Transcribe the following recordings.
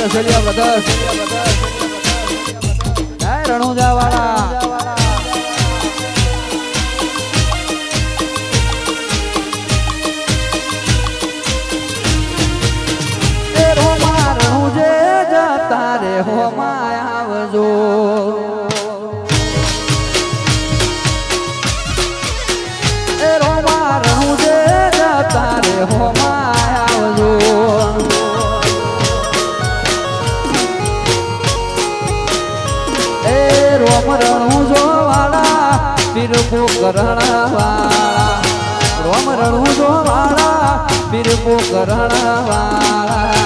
સલિયા brothers Ranuja વાળા હોમાં આવજો એ રોમા રહું જે જતા રે હોમાં આવજો એ રોમ રણું જો વાળા પીરપો કરણ વાળા રોમ રણું જો વાળા પીરપો કરણ વાળા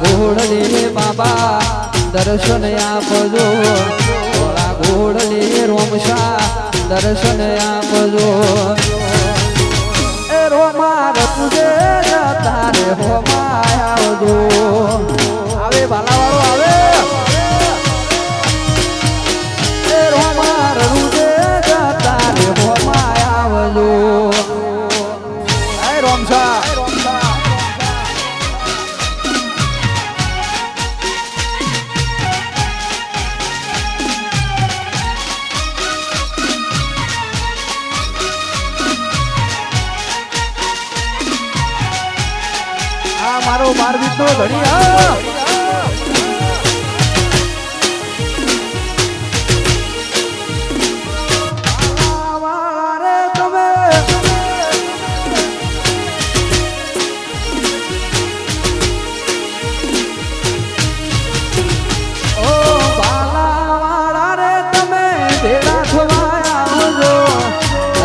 ઘોડલી બાબા દર્શન આપજો થોડા ઘોડલી રોમશા દર્શન આપજો એ રોમા રતુજે તારે હોમાં આવજો આવે ભાલાવાળો આવે એ રોમા રતુજે તારે હોમાં આવજો એ રોમશા મારો મારવી તો ઘણી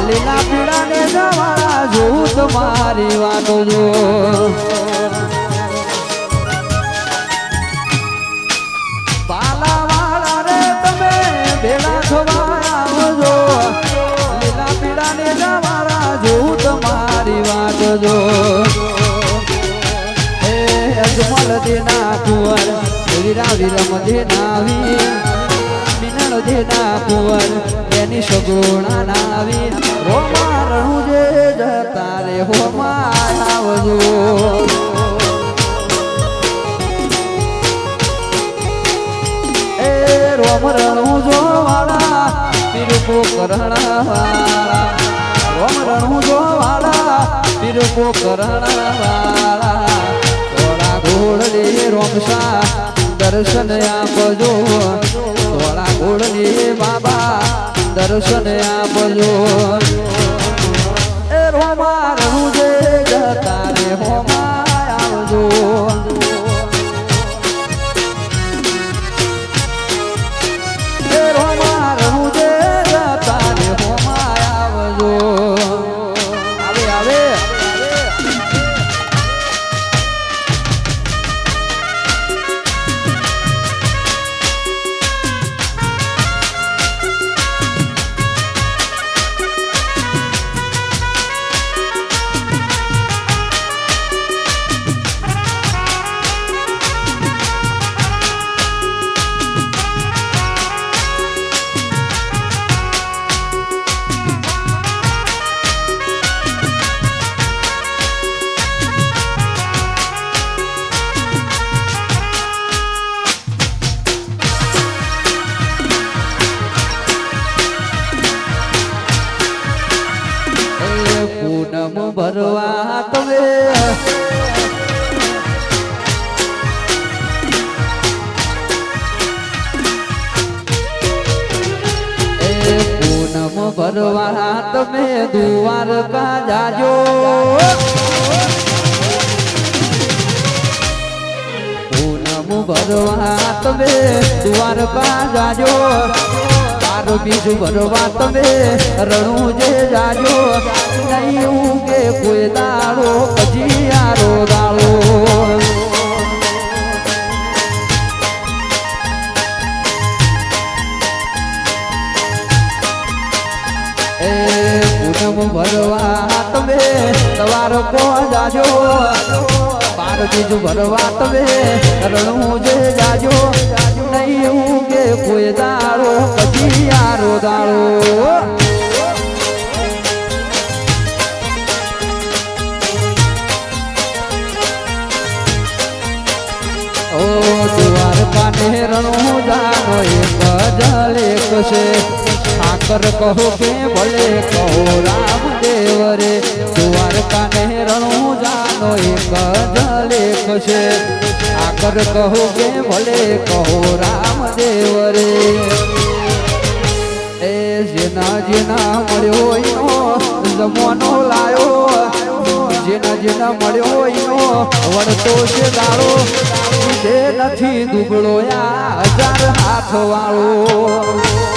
લીલા પીડા ને જવાળા જોઉં તમારી વાતો જો લીલા પીડા ને જવાળા જોઉં તમારી વાત જો એ અજમલ દેના કુંવર વીરા વિરમ દેનાવી મિનળ દેના કુંવર એની સગુણા નાવી રોમા રણું જે જતા રે હોમાં આવજો રોમ રણું જો વાળા પીરપો કરણ વાળા રોમ રણું જો વાળા પીરપો કરણ વાળા થોડા ઘોડલી રોમશા દર્શન આપજો થોડા ઘોડલી બાબા દર્શન આપજો એ રોમા રણું જે જતા રે હોમાં આવજો પૂનમ ભરવા તમે પૂનમ ભરવા તમે દ્વારકા જાજો પૂનમ ભરવા તમે દ્વારકા જાજો બીજું ભરવા તમે રણું જે જાજો નહીં કે કોઈ દાડો પછી આરો દાડો એ પૂનમ ભરવા તમે સવાર કો જાજો બાર બીજું ભરવા તમે રણું જે જાજો નહીં કે કોઈ દાડો પછી આરો દાડો ઓ કાને રણું જાનો એક જલેક છે ઠાકર કહો કે ભલે કહો રામદેવ રે દ્વારકાને રણું જાનો એક જલેક છે ઠાકર કહો કે ભલે કહો રામદેવ રે એ જેના જેના મળ્યો એનો જમવાનો લાયો જેના જેના મળ્યો એનો વળતો છે દાડો જે નથી દુબળો 1000 હાથ વાળો